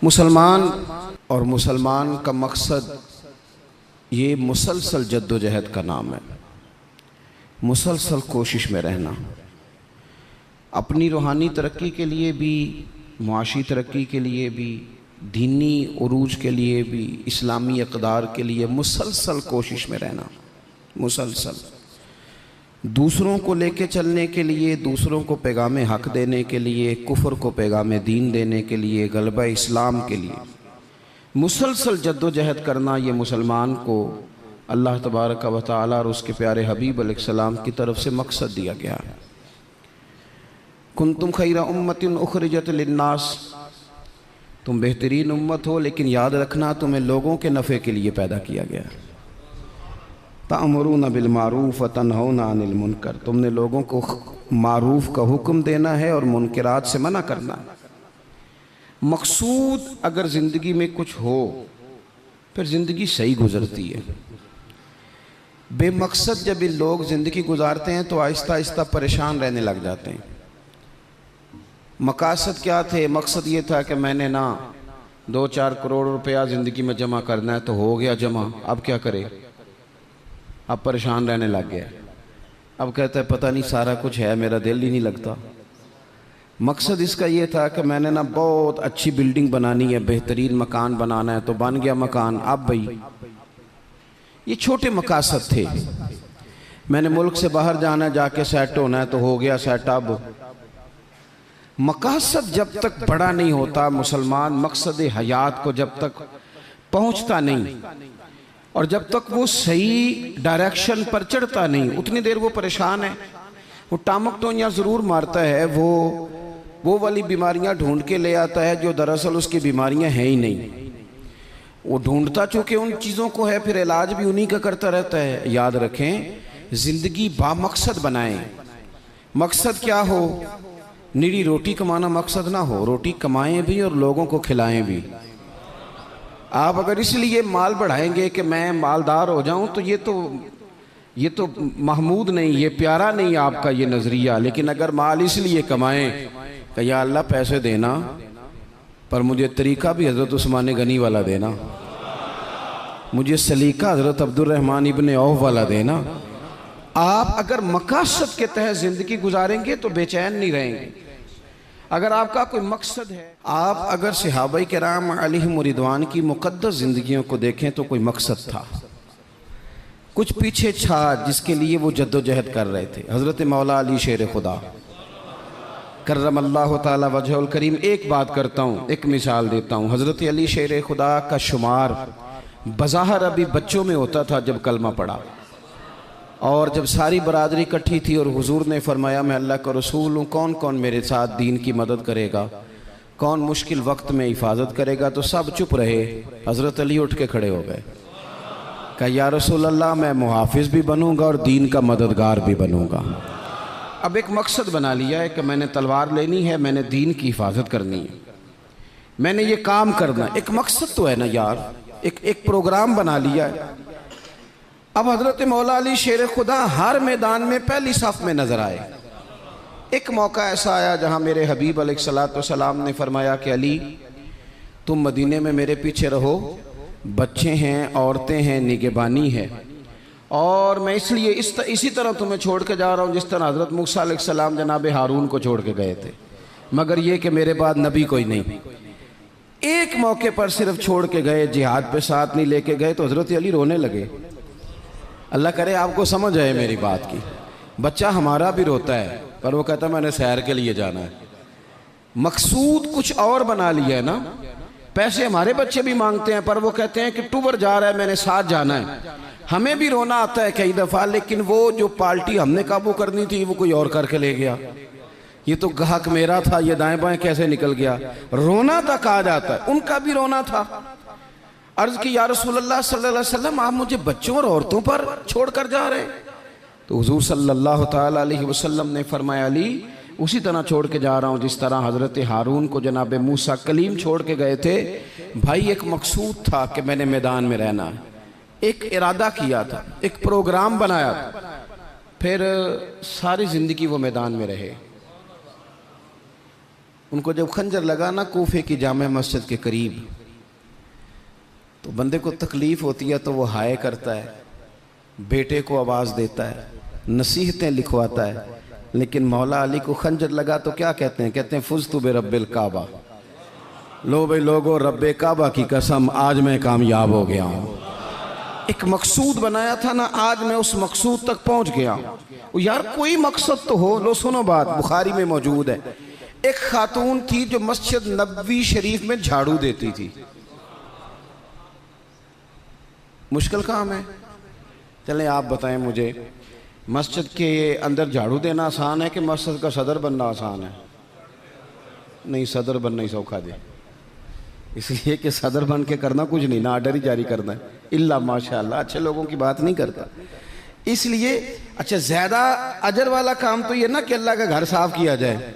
मुसलमान और मुसलमान का मकसद ये मुसलसल जद्दोजहद का नाम है। मुसलसल कोशिश में रहना, अपनी रूहानी तरक्की के लिए भी, मुआशी तरक्की के लिए भी, दीनी उरूज के लिए भी, इस्लामी इक़दार के लिए मुसलसल कोशिश में रहना। मुसलसल दूसरों को लेके चलने के लिए, दूसरों को पैगाम हक़ देने के लिए, कुफ्र को पैगाम दीन देने के लिए, गलबा इस्लाम के लिए मुसलसल जद्दोजहद करना, ये मुसलमान को अल्लाह तबारक व तआला और उसके प्यारे हबीब अलैहिस्सलाम की तरफ से मकसद दिया गया है। कुंतुम खैरा उम्मतिन उखरिजत लिन्नास, तुम बेहतरीन उम्मत हो, लेकिन याद रखना तुम्हें लोगों के नफ़े के लिए पैदा किया गया है। तअमुरूना बिल मारूफ व तनहौना अनिल मुनकर, तुमने लोगों को मारूफ का हुक्म देना है और मुनकरात से मना करना है। मकसूद अगर ज़िंदगी में कुछ हो फिर ज़िंदगी सही गुज़रती है। बेमकसद जब ये लोग ज़िंदगी गुजारते हैं तो आहिस्ता आहिस्ता परेशान रहने लग जाते हैं। मकासद क्या थे? मकसद ये था कि मैंने ना 2-4 करोड़ रुपया ज़िंदगी में जमा करना है, तो हो गया जमा, अब क्या करे? अब परेशान रहने लग गया। अब कहता है पता नहीं सारा कुछ है, मेरा दिल ही नहीं लगता। मकसद इसका ये था कि मैंने ना बहुत अच्छी बिल्डिंग बनानी है, बेहतरीन मकान बनाना है, तो बन गया मकान। अब भाई ये छोटे मकासद थे। मैंने मुल्क से बाहर जाना है, जाके सेट होना है, तो हो गया सेट। अब मकासद जब तक बड़ा नहीं होता, मुसलमान मकसद हयात को जब तक पहुंचता नहीं और जब तक वो सही डायरेक्शन पर चढ़ता नहीं, उतनी देर वो परेशान है। वो टामक टोनियाँ ज़रूर मारता है, वो वाली बीमारियां ढूंढ के ले आता है जो दरअसल उसकी बीमारियां हैं ही नहीं। वो ढूंढता चूँकि उन चीज़ों को है, फिर इलाज भी उन्हीं का करता रहता है। याद रखें, ज़िंदगी बामकसद बनाएं। मकसद क्या हो? निरी रोटी कमाना मकसद ना हो, रोटी कमाएं भी और लोगों को खिलाएं भी। आप अगर इसलिए माल बढ़ाएंगे कि मैं मालदार हो जाऊं, तो ये तो महमूद नहीं, ये प्यारा नहीं आपका ये नज़रिया। लेकिन अगर माल इसलिए कमाएं कि या अल्लाह पैसे देना, पर मुझे तरीक़ा भी हज़रत उस्मान गनी वाला देना, मुझे सलीका हज़रत अब्दुर्रहमान इब्ने औफ वाला देना। आप अगर मकासद के तहत ज़िंदगी गुजारेंगे तो बेचैन नहीं रहेंगे। अगर आपका कोई मकसद है, आप अगर सहाबाए किराम अलैहिम रिदवान की मुक़द्दस ज़िंदगियों को देखें तो कोई मकसद था, कुछ पीछे था जिसके लिए वो जद्दोजहद कर रहे थे। हज़रत मौला अली शेर खुदा करमल्लाहु ताला वजहुल करीम, एक बात करता हूँ, एक मिसाल देता हूँ। हज़रत अली शेर खुदा का शुमार बज़ाहिर अभी बच्चों में होता था जब कलमा पड़ा, और जब सारी बरादरी इकट्ठी थी और हुजूर ने फरमाया मैं अल्लाह का रसूल हूँ, कौन कौन मेरे साथ दीन की मदद करेगा, कौन मुश्किल वक्त में हिफाजत करेगा, तो सब चुप रहे। हज़रत अली उठ के खड़े हो गए, कहा या रसूल अल्लाह, मैं मुहाफिज भी बनूंगा और दीन का मददगार भी बनूंगा। अब एक मकसद बना लिया है कि मैंने तलवार लेनी है, मैंने दीन की हिफाजत करनी है, मैंने ये काम करना। एक मकसद तो है ना यार, एक प्रोग्राम बना लिया है। अब हज़रत मौला अली शेर खुदा हर मैदान में पहली सफ़ में नज़र आए। एक मौका ऐसा आया जहाँ मेरे हबीब अलैहिस्सलाम ने फरमाया कि अली, तुम मदीने में मेरे पीछे रहो, बच्चे हैं, औरतें हैं, निगहबानी है, और मैं इसलिए इसी तरह तुम्हें छोड़ के जा रहा हूँ जिस तरह हज़रत मूसा अलैहिस्सलाम जनाब हारून को छोड़ के गए थे, मगर ये कि मेरे बाद नबी कोई नहीं। एक मौके पर सिर्फ छोड़ के गए, जिहाद पे साथ नहीं लेके गए, तो हज़रत अली रोने लगे। अल्लाह करे आपको समझ आए मेरी बात की। बच्चा हमारा भी रोता है, पर वो कहता है मैंने सैर के लिए जाना है। मकसूद कुछ और बना लिया है ना। पैसे हमारे बच्चे भी मांगते हैं, पर वो कहते हैं कि टूर जा रहा है, मैंने साथ जाना है। हमें भी रोना आता है कई दफ़ा, लेकिन वो जो पार्टी हमने काबू करनी थी वो कोई और करके ले गया। ये तो ग्राहक मेरा था, ये दाएं बाएं कैसे निकल गया। रोना तक आ जाता है, उनका भी रोना था। अर्ज़ की या रसूलल्लाह सल्लल्लाहु अलैहि वसल्लम, आप मुझे बच्चों और औरतों पर छोड़ कर जा रहे हैं? तो हुजूर सल्लल्लाहु ताला अलैहि वसल्लम ने फरमाया, अली उसी तरह छोड़ के जा रहा हूँ जिस तरह हज़रत हारून को जनाब मूसा कलीम छोड़ के गए थे। भाई एक मकसूद था कि मैंने मैदान में रहना है, एक इरादा किया था, एक प्रोग्राम बनाया था, फिर सारी ज़िंदगी वो मैदान में रहे। उनको जब खंजर लगा ना कूफे की जामे मस्जिद के करीब, तो बंदे को तकलीफ़ होती है तो वो हाय करता है, बेटे को आवाज़ देता है, नसीहतें लिखवाता है। लेकिन मौला अली को खंजर लगा तो क्या कहते हैं? कहते हैं फुज़्तु बिरब्बिल काबा, लो भाई लोगो रब्बे काबा की कसम आज मैं कामयाब हो गया हूँ। एक मकसूद बनाया था ना, आज मैं उस मकसूद तक पहुँच गया हूँ। यार कोई मकसद तो हो। लो सुनो बात, बुखारी में मौजूद है। एक खातून थी जो मस्जिद नबवी शरीफ में झाड़ू देती थी। मुश्किल काम है? चलें आप बताएं मुझे, मस्जिद के अंदर झाड़ू देना आसान है कि मस्जिद का सदर बनना आसान है? नहीं, सदर बनना ही सौखा दे, इसलिए कि सदर बन के करना कुछ नहीं ना, आर्डर ही जारी करना है। इल्ला माशाअल्लाह अच्छे लोगों की बात नहीं करता। इसलिए अच्छा ज़्यादा अजर वाला काम तो ये ना कि अल्लाह का घर साफ किया जाए।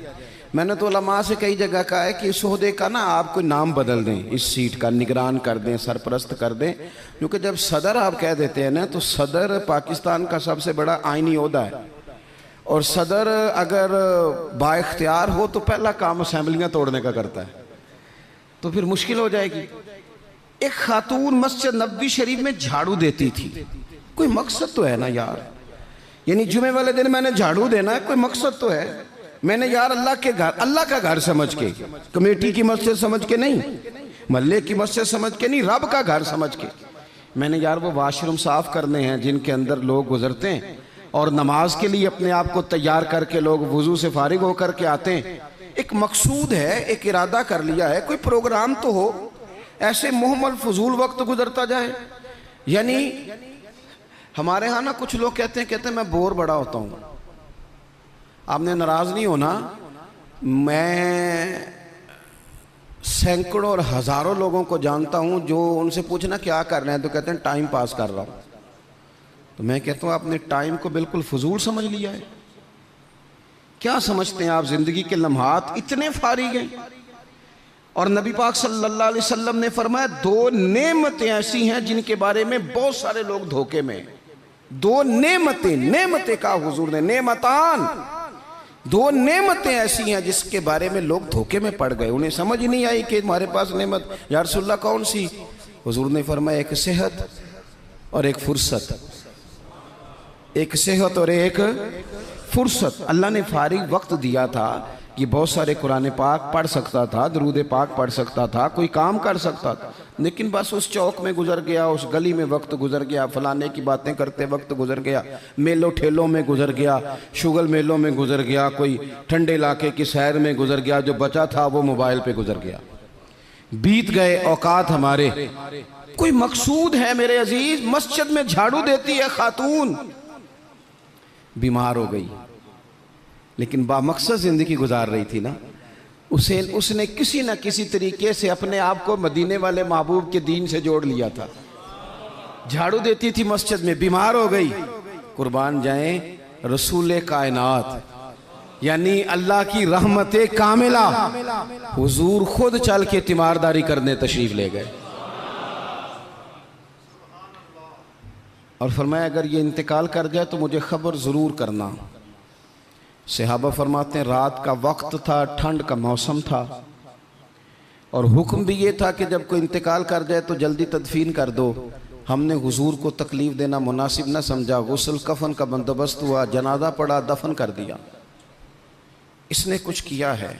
मैंने तो उलमा से कई जगह कहा है कि इस ओहदे का ना आप कोई नाम बदल दें, इस सीट का निगरान कर दें, सरपरस्त कर दें। क्योंकि जब सदर आप कह देते हैं ना, तो सदर पाकिस्तान का सबसे बड़ा आइनी ओहदा है, और सदर अगर बाइख्तियार हो तो पहला काम असेंबलियाँ तोड़ने का करता है, तो फिर मुश्किल हो जाएगी। एक खातून मस्जिद नबवी शरीफ में झाड़ू देती थी। कोई मकसद तो है ना यार, यानी जुमे वाले दिन मैंने झाड़ू देना है, कोई मकसद तो है। मैंने यार अल्लाह के घर, अल्लाह का घर समझ के, कमेटी की मस्जिद समझ के नहीं, महल्ले की मस्जिद समझ के नहीं, रब का घर समझ के मैंने यार वो वाशरूम साफ करने हैं जिनके अंदर लोग गुजरते हैं और नमाज के लिए अपने आप को तैयार करके लोग वुजू से फारिग होकर के आते हैं। एक मकसूद है, एक इरादा कर लिया है, कोई प्रोग्राम तो हो। ऐसे मुहम्मल फजूल वक्त गुजरता जाए। यानी हमारे यहाँ ना कुछ लोग कहते हैं मैं बोर बड़ा होता हूँ। आपने नाराज़ नहीं होना, मैं सैकड़ों और हज़ारों लोगों को जानता हूँ जो उनसे पूछना क्या कर रहे हैं तो कहते हैं टाइम पास कर रहा हूँ। तो मैं कहता हूँ आपने टाइम को बिल्कुल फजूल समझ लिया है। क्या समझते हैं आप? ज़िंदगी के लम्हात इतने फारिग हैं। और नबी पाक सल्लल्लाहु अलैहि वसल्लम ने फरमाया दो नेमतें ऐसी हैं जिनके बारे में बहुत सारे लोग धोखे में। दो नेमतें, नेमतें का हुजूर ने नेमतान, दो नेमतें ऐसी हैं जिसके बारे में लोग धोखे में पड़ गए। उन्हें समझ ही नहीं आई कि हमारे पास नेमत या रसूलल्लाह कौन सी? हुजूर ने फरमाया एक सेहत और एक फुर्सत, एक सेहत और एक फुर्सत। अल्लाह ने फारिग वक्त दिया था कि बहुत सारे कुरान पाक पढ़ सकता था, दरूद पाक पढ़ सकता था, कोई काम कर सकता था, लेकिन बस उस चौक में गुजर गया, उस गली में वक्त गुजर गया, फलाने की बातें करते वक्त गुजर गया, मेलों ठेलों में गुजर गया, शुगल मेलों में गुजर गया, कोई ठंडे इलाके की सैर में गुजर गया, जो बचा था वो मोबाइल पे गुजर गया। बीत गए औकात हमारे। कोई मकसूद है मेरे अजीज? मस्जिद में झाड़ू देती है खातून, बीमार हो गई लेकिन बामकसद जिंदगी गुजार रही थी ना। उसने किसी न किसी तरीके से अपने आप को मदीने वाले महबूब के दीन से जोड़ लिया था। झाड़ू देती थी मस्जिद में, बीमार हो गई। कुर्बान जाएं रसूल कायनात यानी अल्लाह की रहमत कामिला, हुजूर खुद चल के तीमारदारी करने तशरीफ ले गए और फरमाया अगर ये इंतकाल कर जाए तो मुझे खबर ज़रूर करना। सहाबा फरमाते हैं रात का वक्त था, ठंड का मौसम था और हुक्म भी ये था कि जब कोई इंतकाल कर जाए तो जल्दी तदफीन कर दो। हमने हुजूर को तकलीफ़ देना मुनासिब न समझा, गुस्ल कफन का बंदोबस्त हुआ, जनाजा पड़ा, दफन कर दिया। इसने कुछ किया है,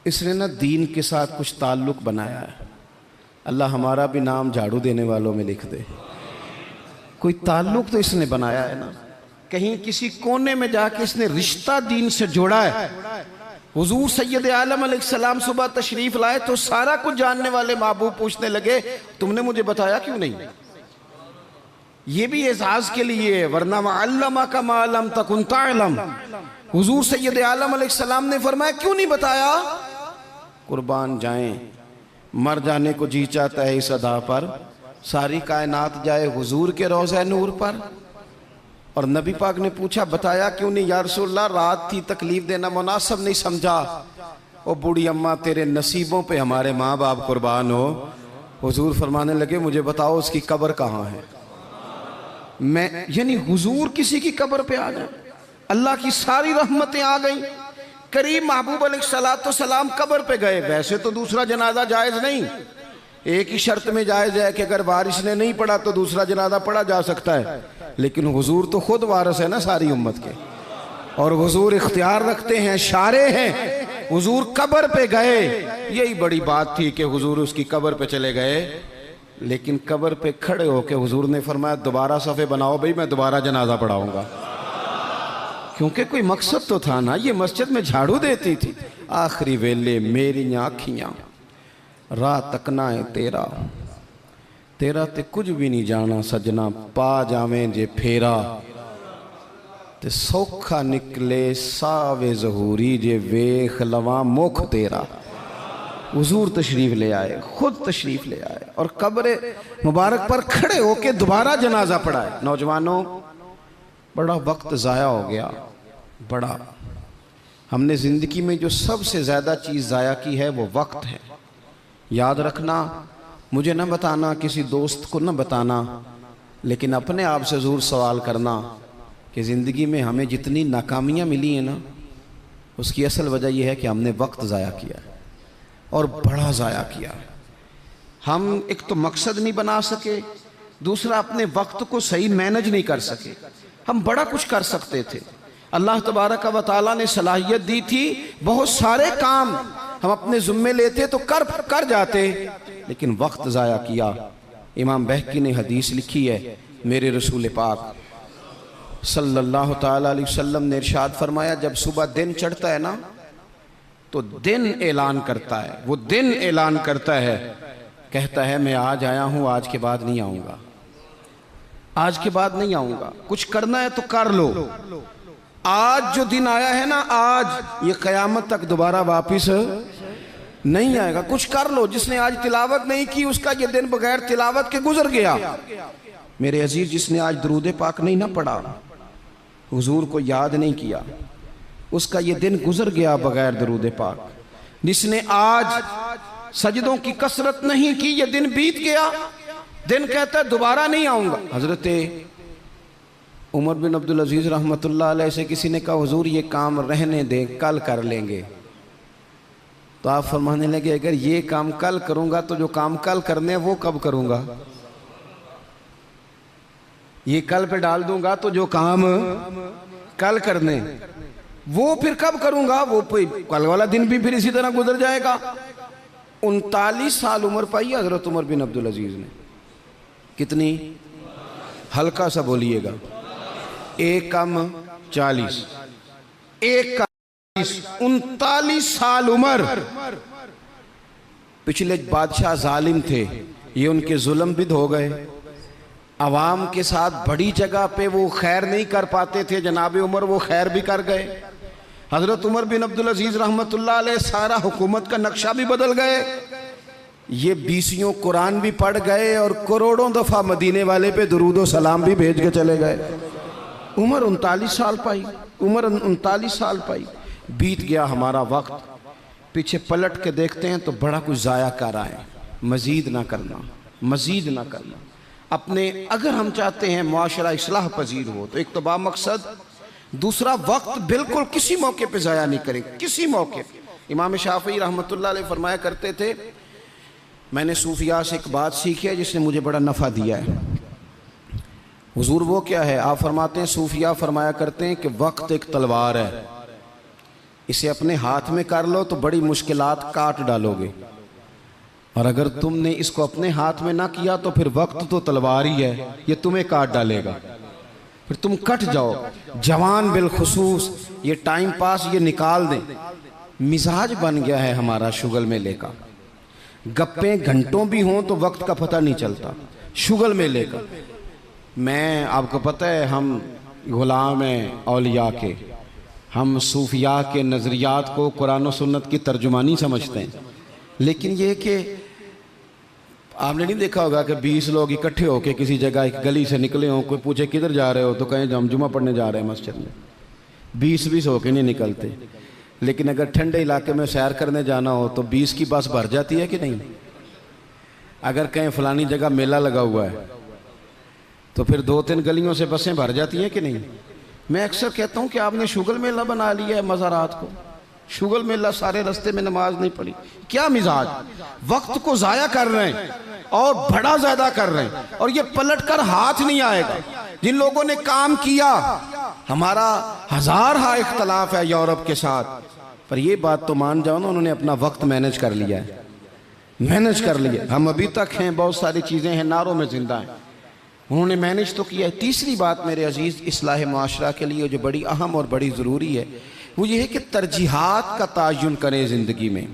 इसने ना दीन के साथ कुछ ताल्लुक़ बनाया है। अल्लाह हमारा भी नाम झाड़ू देने वालों में लिख दे। कोई ताल्लुक़ तो इसने बनाया है ना, कहीं किसी कोने में जाके इसने रिश्ता दीन से जोड़ा है। हुजूर सैयद आलम अलैहिस्सलाम सुबह तशरीफ लाए तो सारा कुछ जानने वाले महबूब पूछने लगे तुमने मुझे बताया क्यों नहीं? ये भी एजाज के लिए, वरना अल्लमा का मालम तकुन तालम। हुजूर सैयद आलम अलैहिस्सलाम ने फरमाया क्यों नहीं बताया? कुर्बान जाएं, मर जाने को जी चाहता है इस अदा पर, सारी कायनात जाए हुजूर के रोज़े नूर पर। और नबी पाक ने पूछा बताया क्यों नहीं? या रसूलल्लाह रात थी, तकलीफ देना मुनासिब नहीं समझा। ओ बूढ़ी अम्मा तेरे नसीबों पे हमारे माँ बाप कुर्बान हो। हुजूर फरमाने लगे मुझे बताओ उसकी कब्र कहाँ है? मैं यानी हुजूर किसी की कब्र पे आ जाए, अल्लाह की सारी रहमतें आ गई। करीम महबूब अलैहिस्सलाम कब्र पे गए। वैसे तो दूसरा जनाजा जायज़ नहीं, एक ही शर्त में जायज़ है कि अगर वारिस ने नहीं पढ़ा तो दूसरा जनाजा पढ़ा जा सकता है, लेकिन हुजूर तो खुद वारिस है ना सारी उम्मत के, और हुजूर इख्तियार रखते हैं, शारे हैं। हुजूर कब्र पे गए, यही बड़ी बात थी कि हुजूर उसकी कब्र पे चले गए, लेकिन कब्र पे खड़े होके हुजूर ने फरमाया दोबारा सफ़े बनाओ भाई, मैं दोबारा जनाजा पढ़ाऊंगा। क्योंकि कोई मकसद तो था ना, ये मस्जिद में झाड़ू देती थी। आखिरी वेले मेरी आखियां राह तकना है तेरा, तेरा ते कुछ भी नहीं जाना सजना, पा जावें जे फेरा ते सौखा निकले सावे जहूरी, जे वेख लवा मुख तेरा। हुजूर तशरीफ ले आए, खुद तशरीफ ले आए और कब्र मुबारक पर खड़े होके दोबारा जनाजा पढ़ाए। नौजवानों, बड़ा वक्त ज़ाया हो गया, बड़ा। हमने ज़िंदगी में जो सबसे ज़्यादा चीज़ ज़ाया की है वो वक्त है। याद रखना, मुझे न बताना, किसी दोस्त को न बताना, लेकिन अपने आप से ज़रूर सवाल करना कि ज़िंदगी में हमें जितनी नाकामियाँ मिली हैं ना, उसकी असल वजह यह है कि हमने वक्त ज़ाया किया है, और बड़ा ज़ाया किया है। हम एक तो मकसद नहीं बना सके, दूसरा अपने वक्त को सही मैनेज नहीं कर सके। हम बड़ा कुछ कर सकते थे, अल्लाह तबारक व तआला ने सलाहियत दी थी, बहुत सारे काम हम अपने ज़िम्मे लेते तो कर जाते, लेकिन वक्त ज़ाया किया। इमाम बहकी ने हदीस लिखी है, मेरे रसूल पाक सल्लल्लाहु ताला अलैहि वसल्लम ने इरशाद फरमाया, जब सुबह दिन चढ़ता है ना तो दिन ऐलान करता है, वो दिन ऐलान करता है, कहता है मैं आज आया हूँ, आज के बाद नहीं आऊँगा, आज के बाद नहीं आऊँगा। कुछ करना है तो कर लो, आज जो दिन आया है ना, आज ये क़यामत तक दोबारा वापिस नहीं आएगा। कुछ कर लो। जिसने आज तिलावत नहीं की उसका ये दिन बगैर तिलावत के गुजर गया। मेरे अजीज, जिसने आज दरूद पाक नहीं ना पढ़ा, हुजूर को याद नहीं किया, उसका ये दिन गुजर गया बगैर दरूद पाक। जिसने आज सजदों की कसरत नहीं की, ये दिन बीत गया। दिन कहता है दोबारा नहीं आऊँगा। हज़रत उमर बिन अब्दुल अजीज़ रहमतुल्लाह अलैह से किसी ने कहा, हुजूर ये काम रहने दें, कल कर लेंगे। तो आप फरमाने लगे, अगर ये काम कल करूँगा तो जो काम कल करने हैं वो कब करूँगा? ये कल पे डाल दूंगा तो जो काम कल करने वो फिर कब करूँगा? वो कल वाला दिन भी फिर इसी तरह गुजर जाएगा। 39 साल उम्र पाई हज़रत उमर बिन अब्दुल अजीज़ ने। कितनी? हल्का सा बोलिएगा। 1 कम 40, 1 कम 40, 39 साल उम्र। पिछले बादशाह जालिम थे, ये उनके जुल्म बिद हो गए। आवाम के साथ बड़ी जगह पे वो खैर नहीं कर पाते थे, जनाब उमर वो खैर भी कर गए। हज़रत उमर बिन अब्दुल अजीज़ रहमतुल्लाह अलैह सारा हुकूमत का नक्शा भी बदल गए। ये 20 कुरान भी पढ़ गए और करोड़ों दफ़ा मदीने वाले पे दुरूद व सलाम भी भेज के चले गए। उम्र 39 साल पाई, उम्र 39 साल पाई। बीत गया हमारा वक्त। पीछे पलट के देखते हैं तो बड़ा कुछ ज़ाया कर आए। मज़ीद ना करना, मज़ीद ना करना। अपने अगर हम चाहते हैं मुआशरा इस्लाह पजीर हो तो एक तो बामकसद, दूसरा वक्त बिल्कुल किसी मौके पे ज़ाया नहीं करें, किसी मौके पे। इमाम शाफ़ी रहमतुल्लाह अलैह फरमाया करते थे, मैंने सूफिया से एक बात सीखी है जिसने मुझे बड़ा नफ़ा दिया है। हुजूर वो क्या है? आप फरमाते हैं, सूफिया फरमाया करते हैं कि वक्त एक तलवार है, इसे अपने हाथ में कर लो तो बड़ी मुश्किलात काट डालोगे, और अगर तुमने इसको अपने हाथ में ना किया तो फिर वक्त तो तलवार ही है, ये तुम्हें काट डालेगा, फिर तुम कट जाओ। जवान बिलखुसूस ये टाइम पास ये निकाल दें। मिजाज बन गया है हमारा शुगल मेले का। गप्पे घंटों भी हों तो वक्त का पता नहीं चलता। शुगल मेले का, मैं आपको पता है हम गुलाम हैं औलिया के, हम सूफिया के नज़रियात को कुरान और सुन्नत की तर्जुमानी समझते हैं। लेकिन ये कि आपने नहीं देखा होगा कि 20 लोग इकट्ठे होकर किसी जगह एक गली से निकले हों, कोई पूछे किधर जा रहे हो तो कहें हम जुमा पढ़ने जा रहे हैं मस्जिद में। 20 होके नहीं निकलते। लेकिन अगर ठंडे इलाके में सैर करने जाना हो तो 20 की बस भर जाती है कि नहीं? अगर कहीं फलानी जगह मेला लगा हुआ है तो फिर 2-3 गलियों से बसें भर जाती हैं कि नहीं? मैं अक्सर कहता हूँ कि आपने शुगल मेला बना लिया है मज़ारात को। शुगल में अल्लाह सारे रास्ते में नमाज नहीं पढ़ी, क्या मिजाज, वक्त को जाया कर रहे हैं और बड़ा ज्यादा कर रहे हैं, और ये पलट कर हाथ नहीं आएगा। जिन लोगों ने काम किया, हमारा हजार हा इख्तलाफ है यूरोप के साथ, पर ये बात तो मान जाओ ना, उन्होंने अपना वक्त मैनेज कर लिया है, मैनेज कर लिया। हम अभी तक हैं, बहुत सारी चीजें हैं, नारों में जिंदा हैं, उन्होंने मैनेज तो किया है। तीसरी बात मेरे अजीज इस्लाह माशरा के लिए जो बड़ी अहम और बड़ी ज़रूरी है, वो ये है कि तरजीहात का तायुन करें ज़िंदगी में।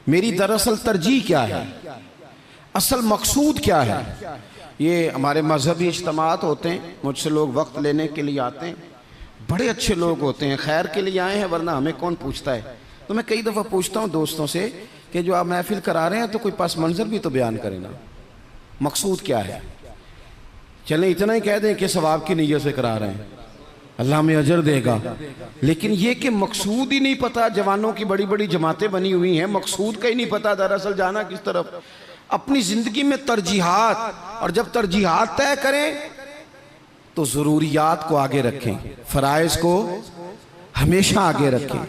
मेरी दरअसल तरजीह क्या है, असल मकसूद क्या है। ये हमारे मजहबी इज्तिमात होते हैं, मुझसे लोग वक्त लेने के लिए आते हैं, बड़े अच्छे लोग होते हैं, खैर के लिए आए हैं, वरना हमें कौन पूछता है। तो मैं कई दफ़ा पूछता हूँ दोस्तों से कि जो आप महफिल करा रहे हैं तो कोई पस मंज़र भी तो बयान करें ना, मकसूद क्या है। चलें इतना ही कह दें कि सवाब की नीयत से करा रहे हैं, अल्लाह में अजर देगा, लेकिन ये कि मकसूद ही नहीं पता। जवानों की बड़ी बड़ी जमातें बनी हुई हैं, मकसूद का ही नहीं पता दरअसल जाना किस तरफ। अपनी ज़िंदगी में तरजीहात, और जब तरजीहात तय करें तो ज़रूरियात को आगे रखें, फ़राइज़ को हमेशा आगे रखें।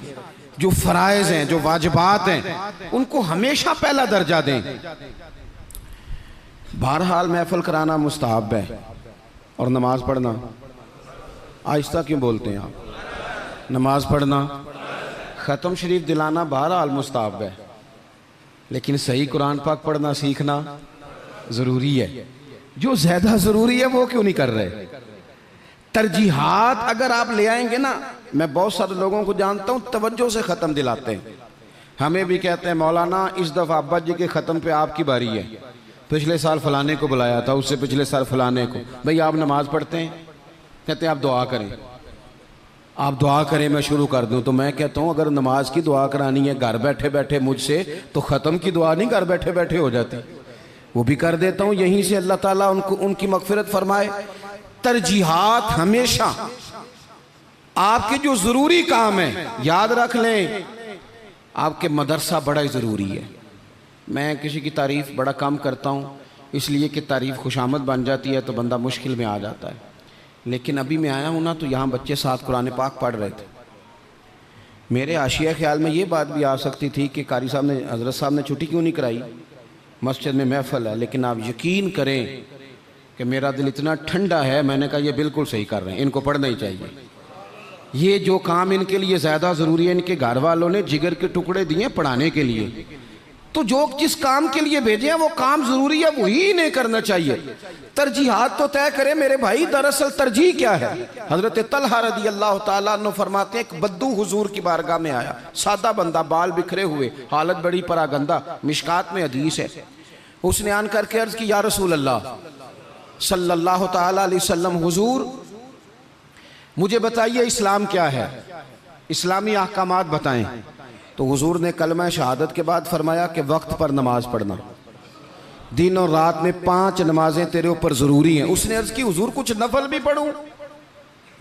जो फ़राइज़ हैं, जो वाजिबात हैं, उनको हमेशा पहला दर्जा दें। बहरहाल महफिल कराना मुस्तहब है, और नमाज पढ़ना, आहिस्ता क्यों बोलते हैं आप, नमाज पढ़ना, ख़त्म शरीफ दिलाना बहरहाल मुस्तहब है, लेकिन सही कुरान पाक पढ़ना सीखना ज़रूरी है। जो ज़्यादा ज़रूरी है वो क्यों नहीं कर रहे। तरजीहात अगर आप ले आएंगे ना, मैं बहुत सारे लोगों को जानता हूँ तवज्जो से ख़त्म दिलाते हैं, हमें भी कहते हैं मौलाना इस दफ़ा अब्बा जी के ख़त्म पे आपकी बारी है, पिछले साल फलाने को बुलाया था, उससे पिछले साल फलाने को। भाई आप नमाज पढ़ते हैं, कहते हैं आप दुआ करें, आप दुआ करें मैं शुरू कर दूं। तो मैं कहता हूं अगर नमाज की दुआ करानी है घर बैठे बैठे मुझसे, तो ख़त्म की दुआ नहीं घर बैठे बैठे हो जाती, वो भी कर देता हूं, यहीं से अल्लाह ताला उनको उनकी मगफिरत फरमाए। तरजीहात हमेशा आपके जो ज़रूरी काम है, याद रख लें, आपके मदरसा बड़ा ही ज़रूरी है। मैं किसी की तारीफ़ बड़ा कम करता हूँ, इसलिए कि तारीफ़ खुशामद बन जाती है तो बंदा मुश्किल में आ जाता है। लेकिन अभी मैं आया हूँ ना, तो यहाँ बच्चे साथ कुरान पाक पढ़ रहे थे। मेरे आशिया ख्याल में ये बात भी आ सकती थी कि कारी साहब ने, हज़रत साहब ने छुट्टी क्यों नहीं कराई, मस्जिद में महफिल है। लेकिन आप यकीन करें कि मेरा दिल इतना ठंडा है, मैंने कहा ये बिल्कुल सही कर रहे हैं, इनको पढ़ना ही चाहिए। ये जो काम इनके लिए ज़्यादा ज़रूरी है, इनके घर वालों ने जिगर के टुकड़े दिए पढ़ाने के लिए, तो जो जिस काम के लिए भेजे हैं वो काम ज़रूरी है, वही इन्हें करना चाहिए। तरजीहात तो तय करें मेरे भाई, दरअसल तरजीह क्या है। हज़रत तलहा रज़ी अल्लाह ताला अन्हु फरमाते हैं, एक बद्दू हुजूर की बारगाह में आया, सादा बंदा, बाल बिखरे हुए, हालत बड़ी परागंदा, मिशकात में हदीस है। उसने आन करके अर्ज़ की, या रसूल अल्लाह सल्लल्लाहु ताला अलैहि वसल्लम, हुजूर मुझे बताइए इस्लाम क्या है, इस्लामी अहकामात बताएं। तो हुजूर ने कलमा शहादत के बाद फरमाया कि वक्त पर नमाज पढ़ना, दिन और रात में 5 नमाजें तेरे ऊपर ज़रूरी हैं। उसने अर्ज़ की, हुजूर कुछ नफल भी पढ़ूं?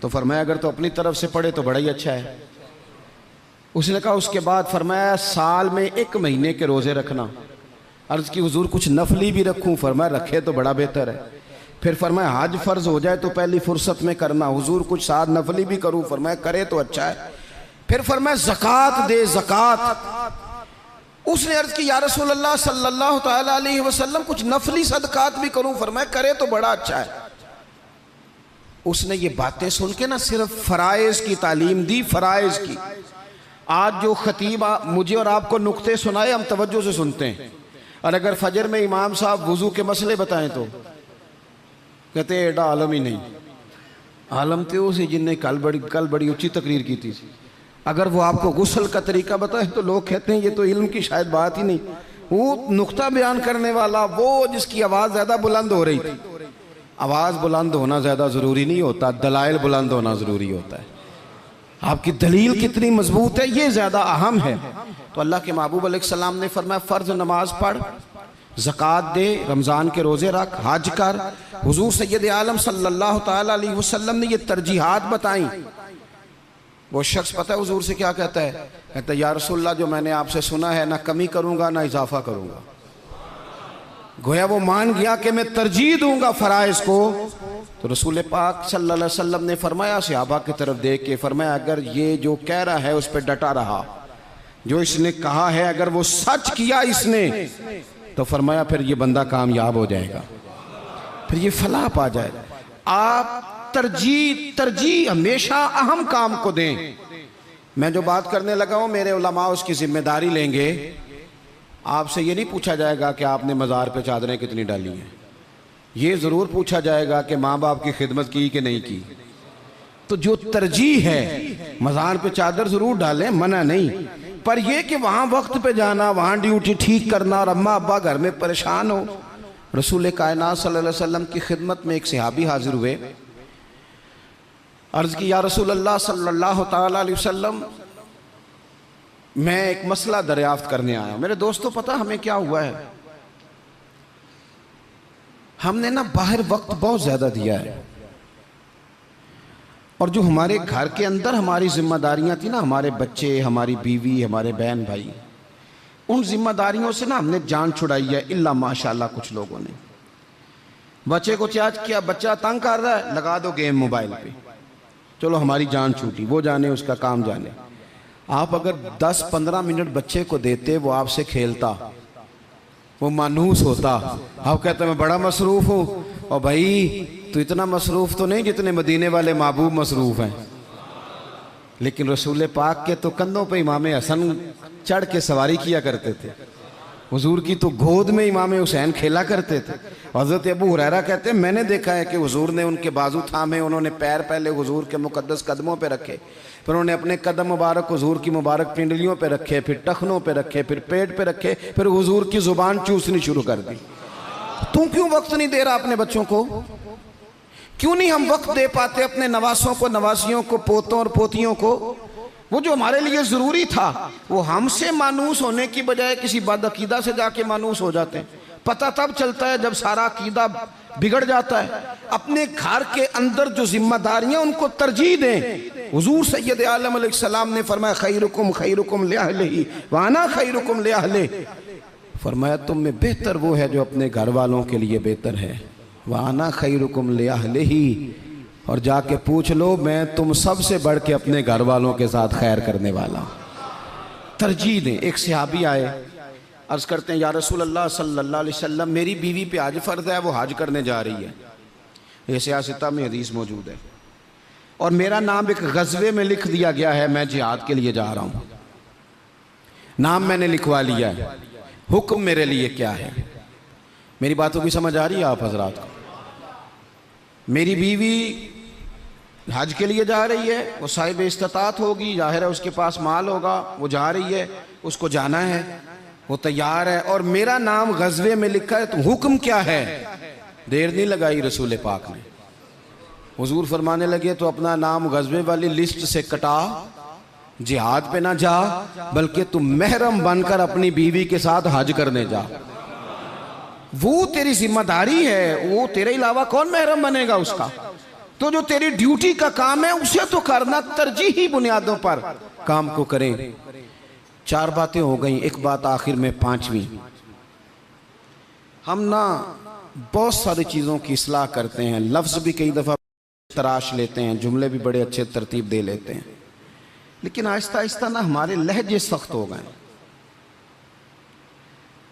तो फरमाया अगर तो अपनी तरफ से पढ़े तो बड़ा ही अच्छा है। उसने कहा, उसके बाद फरमाया साल में 1 महीने के रोज़े रखना। अर्ज़ की, हुजूर कुछ नफली भी रखूँ? फरमाया रखे तो बड़ा बेहतर है। फिर फरमाया हज फ़र्ज़ हो जाए तो पहली फुर्सत में करना। हुजूर कुछ साथ नफली भी करूँ? फरमाया करे तो अच्छा है। फिर फरमाया ज़कात दे, ज़कात। उसने अर्ज़ की, या रसूल अल्लाह सल्लल्लाहु ताला अलैहि वसल्लम कुछ नफली सदकात भी करूं? फरमाया करे तो बड़ा अच्छा है। उसने ये बातें सुन के ना सिर्फ फ़राइज़ की तालीम दी, फ़राइज़ की। आज जो खतीब मुझे और आपको नुक्ते सुनाए, हम तवज्जो से सुनते हैं, और अगर फजर में इमाम साहब वुज़ू के मसले बताएं तो कहते हैं एडा आलम ही नहीं। आलम तो उसी जिनने कल बड़ी ऊँची तकरीर की थी। अगर वो आपको गुस्ल का तरीका बताए तो लोग कहते हैं ये तो इल्म की शायद बात ही नहीं। वो नुक्ता बयान करने वाला, वो जिसकी आवाज़ ज़्यादा बुलंद हो रही थी। आवाज़ बुलंद होना ज़्यादा ज़रूरी नहीं होता, दलाइल बुलंद होना ज़रूरी होता है। आपकी दलील कितनी मजबूत है ये ज़्यादा अहम है। तो अल्लाह के महबूब अलैहिस्सलाम ने फरमाया फ़र्ज़ नमाज पढ़, ज़कात दे, रमज़ान के रोज़े रख, हज कर। हुज़ूर सैयद आलम सल्लल्लाहु ताला अलैहि वसल्लम ने ये तरजीहात बताई। वो शख्स पता है हुजूर से क्या कहता है? कहता है, या रसूलल्लाह जो मैंने आपसे सुना है ना कमी करूँगा ना इजाफा करूँगा। गोया वो मान गया कि मैं तरजीह दूंगा फ़राइज़ को। तो रसूल पाक सल्लल्लाहु अलैहि वसल्लम ने फरमाया, सहाबा की तरफ देख के फरमाया, अगर ये जो कह रहा है उस पर डटा रहा जो इसने कहा है अगर वो सच किया इसने तो फरमाया फिर ये बंदा कामयाब हो जाएगा, फिर ये फलाह पा जाएगा। आप तरजीह हमेशा अहम काम को दें। मैं जो बात करने लगा हूं मेरे उलमा उसकी जिम्मेदारी लेंगे। आपसे ये नहीं पूछा जाएगा कि आपने मज़ार पे चादरें कितनी डाली हैं, ये ज़रूर पूछा जाएगा कि माँ बाप की खिदमत की कि नहीं की। तो जो तरजीह है मज़ार पे चादर ज़रूर डालें, मना नहीं, पर यह कि वहाँ वक्त पे जाना, वहाँ ड्यूटी ठीक करना और अम्मा अब्बा घर में परेशान हो। रसूल कायनात सल्लल्लाहु अलैहि वसल्लम की खिदमत में एक सहाबी हाजिर हुए, अर्ज़ की या रसूल अल्लाह सल्लल्लाहु ताला अलैहि वसल्लम, मैं एक मसला दरियाफ्त करने आया। मेरे दोस्तों पता हमें क्या हुआ है, हमने ना बाहर वक्त बहुत ज़्यादा दिया है और जो हमारे घर के अंदर हमारी जिम्मेदारियां थी ना, हमारे बच्चे, हमारी बीवी, हमारे बहन भाई, उन जिम्मेदारियों से ना हमने जान छुड़ाई है। इल्ला माशाल्लाह कुछ लोगों ने बच्चे को चार्ज किया, बच्चा तंग कर रहा है, लगा दो गेम मोबाइल पे, चलो हमारी जान छूटी, वो जाने उसका काम जाने। आप अगर 10-15 मिनट बच्चे को देते, वो आपसे खेलता, वो मानूस होता। आप कहते मैं बड़ा मसरूफ़ हूँ, और भाई तो इतना मसरूफ़ तो नहीं जितने मदीने वाले महबूब मसरूफ़ हैं। लेकिन रसूल पाक के तो कंधों पे इमाम हसन चढ़ के सवारी किया करते थे, हुजूर की तो गोद में इमाम हुसैन खेला करते थे। हज़रत अबू हुरैरा कहते हैं मैंने देखा है कि हुजूर ने उनके बाजू थामे, उन्होंने पैर पहले हुजूर के मुकद्दस कदमों पे रखे, फिर उन्होंने अपने कदम मुबारक हुजूर की मुबारक पिंडलियों पे रखे, फिर टखनों पे रखे, फिर पेट पे रखे, फिर हुजूर की ज़ुबान चूसनी शुरू कर दी। तू क्यों वक्त नहीं दे रहा अपने बच्चों को? क्यों नहीं हम वक्त दे पाते अपने नवासों को, नवासियों को, पोतों और पोतियों को? वो जो हमारे लिए ज़रूरी था वो हमसे मानूस होने की बजाय किसी बदअकीदा से जाके मानूस हो जाते हैं। पता तब चलता है जब सारा अकीदा बिगड़ जाता है। अपने घर के अंदर जो जिम्मेदारियां उनको तरजीह दें। हुजूर सैयद आलम अलैहिस्सलाम ने फरमाया खैरुकुम खैरुकुम लिअहलिही व अना खैरुकुम लिअहली, फरमाया तुम में बेहतर वो है जो अपने घर वालों के लिए बेहतर है। व अना खैरुकुम लिअहलिही, और जाके पूछ लो मैं तुम सबसे बढ़ के अपने घर वालों के साथ खैर करने वाला। तरजीह दें। एक सहाबी आए, अर्ज़ करते हैं या रसूल अल्लाह सल्लल्लाहु अलैहि वसल्लम, मेरी बीवी पे हज फ़र्ज़ है, वो हज करने जा रही है, ये सियासता में हदीस मौजूद है, और मेरा नाम एक गज़वे में लिख दिया गया है, मैं जिहाद के लिए जा रहा हूँ, नाम मैंने लिखवा लिया है, हुक्म मेरे लिए क्या है? मेरी बातों की समझ आ रही है आप हजरात को? मेरी बीवी हज के लिए जा रही है, वो साहिब इस्तात होगी, जाहिर है उसके पास माल होगा, वो जा रही है, उसको जाना है, वो तैयार है, और मेरा नाम गज़वे में लिखा है, तो हुक्म क्या है? देर नहीं लगाई रसूल पाक ने, हुजूर फरमाने लगे तो अपना नाम गज़वे वाली लिस्ट से कटा, जिहाद पे ना जा, बल्कि तुम महरम बनकर अपनी बीवी के साथ हज करने जा। वो तेरी जिम्मेदारी है, वो तेरे अलावा कौन महरम बनेगा उसका? तो जो तेरी ड्यूटी का काम है उसे तो करना, तरजीही बुनियादों पर काम को करें। 4 बातें हो गई, एक बात आखिर में 5वीं। हम ना बहुत सारी चीज़ों की इस्लाह करते हैं, लफ्ज़ भी कई दफ़ा तराश लेते हैं, जुमले भी बड़े अच्छे तरतीब दे लेते हैं, लेकिन आहिस्ता आहिस्ता ना हमारे लहजे सख्त हो गए।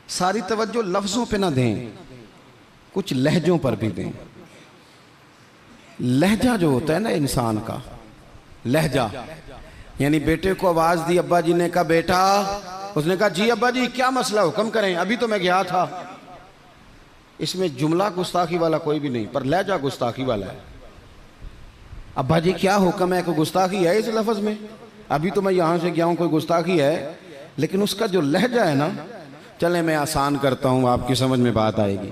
सारी तवज्जो लफ्ज़ों पे ना दें, कुछ लहजों पर भी दें। लहजा जो होता है ना इंसान का, लहजा, यानी बेटे को आवाज़ दी, अब्बा जी ने कहा बेटा, उसने कहा जी अब्बा जी क्या मसला, हुक्म करें, अभी तो मैं गया था। इसमें जुमला गुस्ताखी वाला कोई भी नहीं, पर लहजा गुस्ताखी वाला है। अब्बा जी क्या हुक्म है? कोई गुस्ताखी है इस लफ्ज़ में? अभी तो मैं यहाँ से गया हूँ, कोई गुस्ताखी है? लेकिन उसका जो लहजा है ना, चले मैं आसान करता हूँ, आपकी समझ में बात आएगी।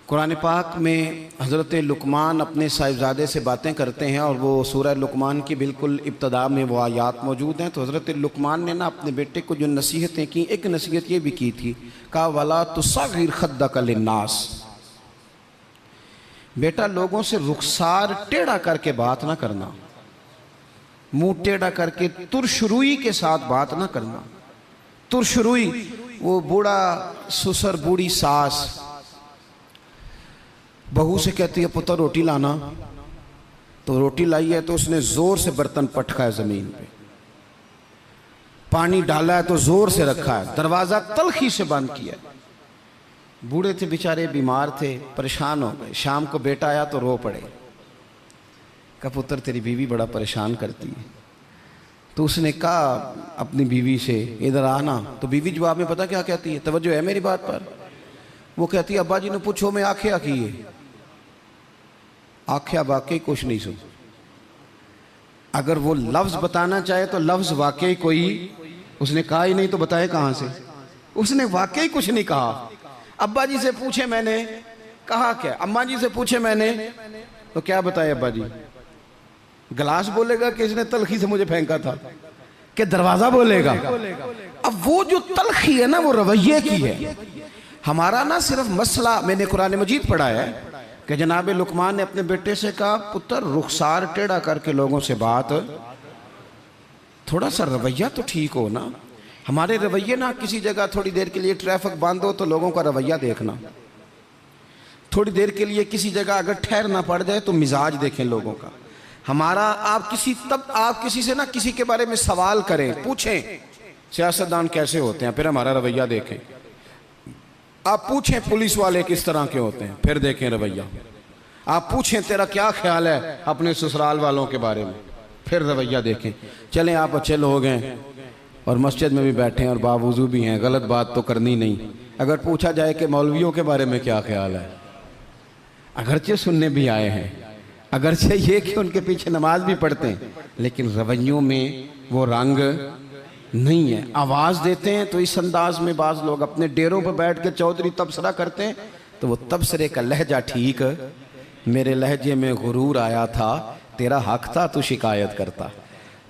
कुरान पाक में हज़रत लुकमान अपने साहिबजादे से बातें करते हैं, और वो सूरह लुकमान की बिल्कुल इब्तदा में वो आयात मौजूद हैं। तो हज़रत लुकमान ने ना अपने बेटे को जो नसीहतें की, एक नसीहत ये भी की थी, कहा वला तुसग़िर खद्दक लिन्नास, बेटा लोगों से रुखसार टेढ़ा करके बात ना करना, मुंह टेढ़ा करके तुरशरुई के साथ बात ना करना। तुरशरुई, वो बूढ़ा ससुर, बूढ़ी सास बहू से कहती है पुत्र रोटी लाना, तो रोटी लाई है तो उसने जोर से बर्तन पटका है ज़मीन पे, पानी डाला है तो जोर से रखा है, दरवाज़ा तलखी से बंद किया। बूढ़े थे बेचारे, बीमार थे, परेशान हो गए। शाम को बेटा आया तो रो पड़े। कहा पुत्र तेरी बीवी बड़ा परेशान करती है। तो उसने कहा अपनी बीवी से इधर आना। तो बीवी जवाब में पता क्या कहती है, तवज्जो है मेरी बात पर? वो कहती है अब्बा जी ने पूछो मैं आख्या की है। आख्या वाकई कुछ नहीं सुन। अगर वो लफ्ज बताना चाहे तो लफ्ज वाकई कोई उसने कहा ही नहीं, तो बताए कहां से? उसने वाकई कुछ नहीं कहा। अब्बा जी से पूछे मैंने, कहा क्या? अम्मा जी से पूछे मैंने, तो क्या बताए अब्बा जी? गिलास बोलेगा कि इसने तलखी से मुझे फेंका था, कि दरवाजा बोलेगा? अब वो जो तलखी है ना, वो रवैये की है। हमारा ना सिर्फ मसला, मैंने कुरान मजीद पढ़ा है कि जनाब लुकमान ने अपने बेटे से कहा पुत्र रुखसार टेढ़ा करके लोगों से बात, थोड़ा सा रवैया तो ठीक हो ना। हमारे रवैये ना, किसी जगह थोड़ी देर के लिए ट्रैफिक बंद हो तो लोगों का रवैया देखना, थोड़ी देर के लिए किसी जगह अगर ठहरना पड़ जाए तो मिजाज देखें लोगों का। हमारा आप किसी से ना किसी के बारे में सवाल करें, पूछें सियासतदान कैसे होते हैं, फिर हमारा रवैया देखें। आप पूछें पुलिस वाले किस तरह के होते हैं, फिर देखें रवैया। आप पूछें तेरा क्या ख्याल है अपने ससुराल वालों के बारे में, फिर रवैया देखें। चलें आप अच्छे लोग हैं और मस्जिद में भी बैठे हैं और बावजू भी हैं, गलत बात तो करनी नहीं। अगर पूछा जाए कि मौलवियों के बारे में क्या ख्याल है, अगरचे सुनने भी आए हैं, अगरचे ये कि उनके पीछे नमाज भी पढ़ते हैं, लेकिन रवैयों में वो रंग नहीं है। आवाज़ देते हैं तो इस अंदाज में बाज़ लोग अपने डेरों पर बैठ के चौधरी तबसरा करते हैं, तो वो तबसरे का लहजा ठीक, मेरे लहजे में गुरूर आया था, तेरा हक था तू शिकायत करता।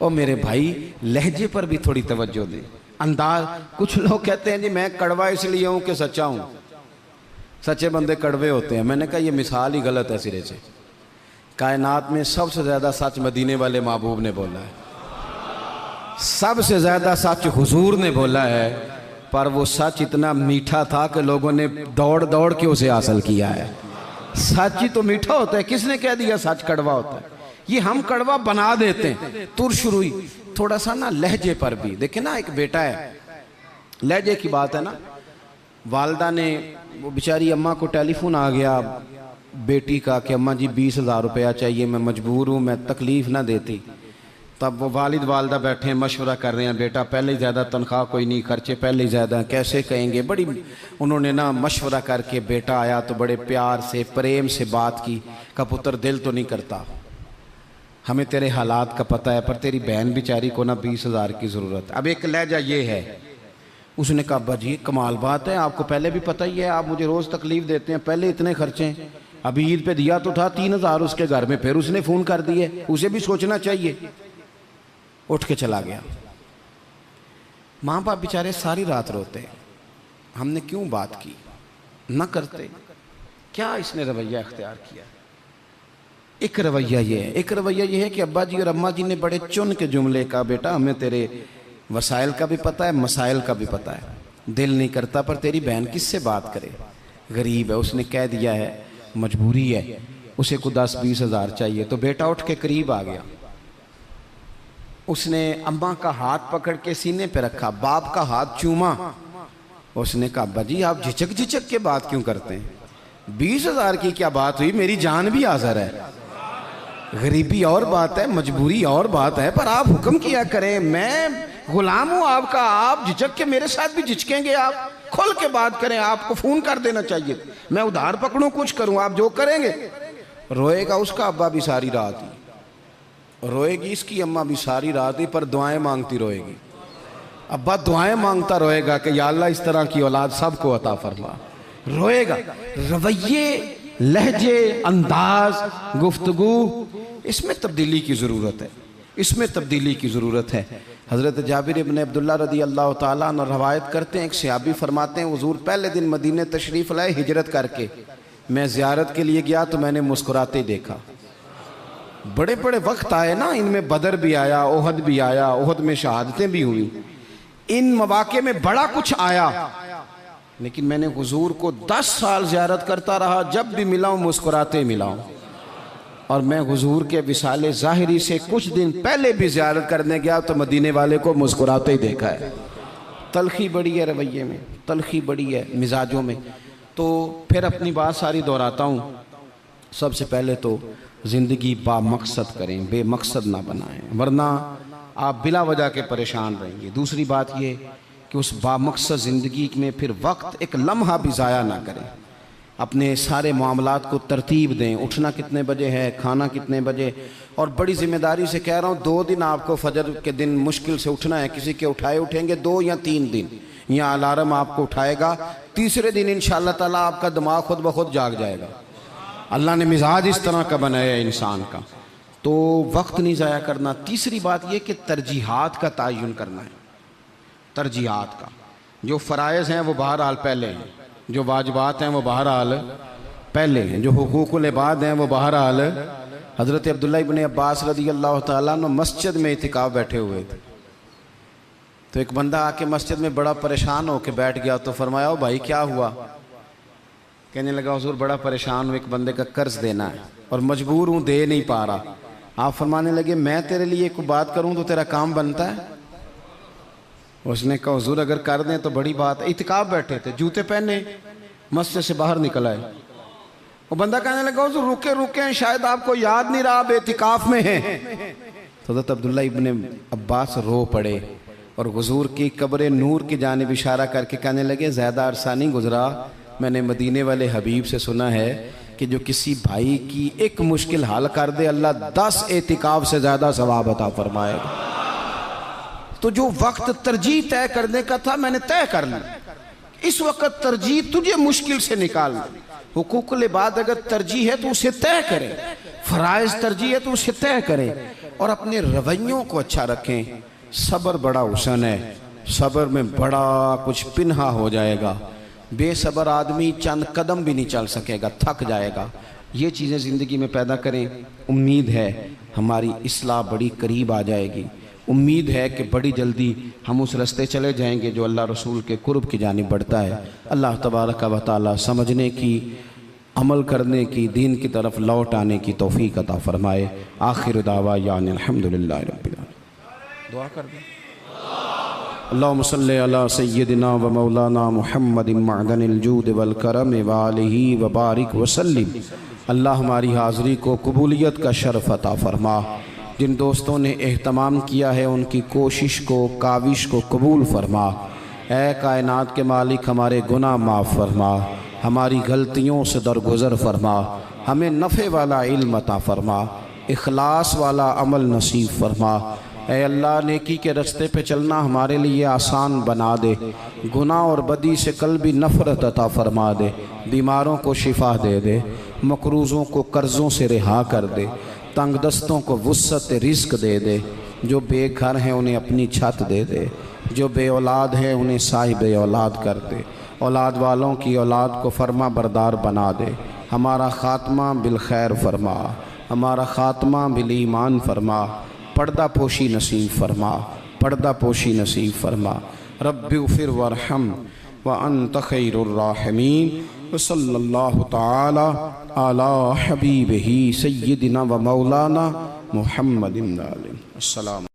और मेरे भाई लहजे पर भी थोड़ी तवज्जो दे, अंदाज। कुछ लोग कहते हैं जी मैं कड़वा इसलिए हूँ कि सच्चा हूँ, सच्चे बंदे कड़वे होते हैं। मैंने कहा ये मिसाल ही गलत है सिरे से। कायनात में सबसे ज़्यादा सच मदीने वाले महबूब ने बोला है, सबसे ज़्यादा सच हुजूर ने बोला है, पर वो सच इतना मीठा था कि लोगों ने दौड़ दौड़ के उसे हासिल किया है। सच ही तो मीठा होता है, किसने कह दिया सच कड़वा होता है? ये हम कड़वा बना देते हैं। तुरशुरुई थोड़ा सा ना लहजे पर भी देखे ना, एक बेटा है, लहजे की बात है ना। वालदा ने, वो बेचारी अम्मा को टेलीफोन आ गया बेटी का कि अम्मा जी 20,000 रुपया चाहिए, मैं मजबूर हूँ, मैं तकलीफ़ ना देती। तब वो वालिद वालदा बैठे मशवरा कर रहे हैं, बेटा पहले ही ज़्यादा तनख्वाह कोई नहीं, खर्चे पहले ही ज़्यादा, कैसे कहेंगे। बड़ी उन्होंने ना मशवरा करके, बेटा आया तो बड़े प्यार से प्रेम से बात की। का पुत्र दिल तो नहीं करता, हमें तेरे हालात का पता है, पर तेरी बहन बेचारी को ना 20,000 की ज़रूरत है। अब एक लहजा ये है। उसने कहा अब्बा जी कमाल बात है, आपको पहले भी पता ही है, आप मुझे रोज़ तकलीफ़ देते हैं, पहले इतने खर्चे, अभी ईद पे दिया तो था 3,000 उसके घर में, फिर उसने फ़ोन कर दिए, उसे भी सोचना चाहिए। उठ के चला गया। माँ बाप बेचारे सारी रात रोते, हमने क्यों बात की, न करते, क्या इसने रवैया इख्तियार किया। एक रवैया ये है, एक रवैया ये है कि अब्बा जी और अम्मा जी ने बड़े चुन के जुमले का, बेटा हमें तेरे वसाइल का भी पता है, मसाइल का भी पता है, दिल नहीं करता, पर तेरी बहन किससे बात करे, गरीब है, उसने कह दिया है मजबूरी है, उसे को 10-20 हज़ार चाहिए। तो बेटा उठ के करीब आ गया, उसने अम्मा का हाथ पकड़ के सीने पे रखा, बाप का हाथ चूमा। उसने कहा अब्बा जी आप झिझक झिझक के बात क्यों करते हैं, 20,000 की क्या बात हुई, मेरी जान भी हाज़िर है। गरीबी और बात है, मजबूरी और बात है, पर आप हुक्म किया करें, मैं गुलाम हूँ आपका, आप झिझक के मेरे साथ भी झिझकेंगे, आप खुल के बात करें, आपको फ़ोन कर देना चाहिए, मैं उधार पकड़ूँ कुछ करूँ, आप जो करेंगे। रोएगा उसका अब्बा भी सारी रात ही, रोएगी इसकी अम्मा भी सारी रात ही, पर दुआएं मांगती रोएगी। अब्बा दुआएं मांगता रोएगा कि या अल्लाह इस तरह की औलाद सबको अता फरमा। रोएगा। रवैये, लहजे, अंदाज, गुफ्तगू, इसमें तब्दीली की ज़रूरत है, इसमें तब्दीली की ज़रूरत है। हज़रत जाबिर इब्न अब्दुल्लाह रदी अल्लाह ताला अन्हु रवायत करते हैं, एक सहाबी फरमाते हैं हुज़ूर पहले दिन मदीने तशरीफ़ लाए हिजरत करके, मैं ज़ियारत के लिए गया तो मैंने मुस्कुराते देखा। बड़े बड़े वक्त आए ना, इनमें बदर भी आया, ओहद भी आया, ओहद में शहादतें भी हुई, इन मौके में बड़ा कुछ आया, लेकिन मैंने हुजूर को 10 साल ज़ियारत करता रहा, जब भी मिला हूँ मुस्कुराते मिला हूँ। और मैं हुजूर के विसाले ज़ाहिरी से कुछ दिन पहले भी ज़ियारत करने गया तो मदीने वाले को मुस्कुराते ही देखा है। तलखी बड़ी है रवैये में, तलखी बड़ी है मिजाजों में। तो फिर अपनी बात सारी दोहराता हूँ। सबसे पहले तो ज़िंदगी बामकसद करें, बेमकसद ना बनाएं, वरना आप बिला वजह के परेशान रहेंगे। दूसरी बात ये कि उस बामकसद ज़िंदगी में फिर वक्त एक लम्हा भी ज़ाया ना करें। अपने सारे मामलात को तरतीब दें, उठना कितने बजे है, खाना कितने बजे। और बड़ी ज़िम्मेदारी से कह रहा हूँ, 2 दिन आपको फजर के दिन मुश्किल से उठना है। किसी के उठाए उठेंगे 2 या 3 दिन, या अलार्म आपको उठाएगा, तीसरे दिन इंशाअल्लाह ताला आपका दिमाग खुद ब खुद जाग जाएगा। अल्लाह ने मिजाज इस तरह का बनाया है इंसान का, तो वक्त नहीं ज़ाया करना। तीसरी बात यह कि तरजीहात का तयन करना है। तरजीहात का, जो फ़राइज़ हैं वो बहरहाल पहले हैं, जो वाजिबात हैं वो बहरहाल पहले हैं, जो हुकूकुल इबाद हैं वो बहरहाल। हज़रत अब्दुल्लाह इब्न अब्बास रज़ी अल्लाह तआला अन्हु मस्जिद में इतिकाफ़ बैठे हुए थे। तो एक बंदा आके मस्जिद में बड़ा परेशान होकर बैठ गया। तो फरमाया, ओ भाई क्या हुआ? कहने लगा, हुज़ूर बड़ा परेशान हूँ, एक बंदे का कर्ज़ देना है और मजबूर हूँ, दे नहीं पा रहा। आप फरमाने लगे, मैं तेरे लिए एक बात करूँ तो तेरा काम बनता है? उसने कहा, हुज़ूर अगर कर दें तो बड़ी बात है। इतिकाफ़ बैठे थे, जूते पहने मस्जिद से बाहर निकल आए। वो बंदा कहने लगा, हुज़ूर रुके रुके, शायद आपको याद नहीं रहा, आप इतिकाफ़ में हैं। तो हज़रत अब्दुल्लाह इब्न अब्बास रो पड़े और हुज़ूर की कब्र नूर की जानिब इशारा करके कहने लगे, ज़्यादा अरसा नहीं गुजरा, मैंने मदीने वाले हबीब से सुना है कि जो किसी भाई की एक मुश्किल हल कर दे, अल्लाह 10 एतिकाफ से ज़्यादा सवाब अता फरमाएगा। तो जो वक्त तरजीह तय करने का था मैंने तय कर लिया। इस वक्त तरजीह तुझे मुश्किल से निकालना। हुकूकुल इबाद अगर तरजीह है तो उसे तय करें, फ़राइज़ तरजीह है तो उसे तय करें, और अपने रवैयों को अच्छा रखें। सब्र बड़ा हुसन है, सब्र में बड़ा कुछ पिन्हा हो जाएगा। बेसब्र आदमी चंद कदम भी नहीं चल सकेगा, थक जाएगा। ये चीज़ें ज़िंदगी में पैदा करें। उम्मीद है हमारी इस्लाह बड़ी करीब आ जाएगी। उम्मीद है कि बड़ी जल्दी हम उस रास्ते चले जाएंगे जो अल्लाह रसूल के कुर्ब की जानिब बढ़ता है। अल्लाह तबारक व तआला समझने की, अमल करने की, दीन की तरफ लौट आने की तौफीक अता फरमाए। आखिर दावा यानी अल्हम्दुलिल्लाह रब्बिल आलमीन। दुआ कर दें। अल्लाहुम्मा सल्लि अला सय्यदिना व मौलाना मुहम्मदिन मअदनिल जूद वल करम व आलिहि व बारिक व सल्लिम। अल्लाह हमारी हाज़री को कबूलियत का शर्फ अता फरमा। जिन दोस्तों ने एहतमाम किया है उनकी कोशिश को, काविश को कबूल फरमा। ऐ कायनात के मालिक, हमारे गुनाह माफ़ फरमा, हमारी गलतियों से दरगुज़र फरमा, हमें नफ़े वाला इल्म अता फरमा, इखलास वाला अमल नसीब फरमा। ऐ अल्लाह, नेकी के रास्ते पे चलना हमारे लिए आसान बना दे। गुनाह और बदी से कल्बी नफ़रत अता फरमा दे। बीमारों को शिफा दे दे, मकरूज़ों को कर्ज़ों से रिहा कर दे, तंगदस्तों को वुस्सत रिज़्क़ दे दे। जो बेघर हैं उन्हें अपनी छत दे दे, जो बे औलाद हैं उन्हें साहिब औलाद कर दे। औलाद वालों की औलाद को फरमा बरदार बना दे। हमारा ख़ात्मा बिल खैर फरमा, हमारा ख़ात्मा बिल ईमान फरमा। पर्दा पोशी नसीब फरमा, पर्दा पोशी नसीब फरमा। रब्बिग़फिर वरहम व अन्त खैरुर राहिमीन। व सल्लल्लाहु तआला अला हबीबिही सय्यिदिना व मौलाना मुहम्मदिन। अस्सलाम।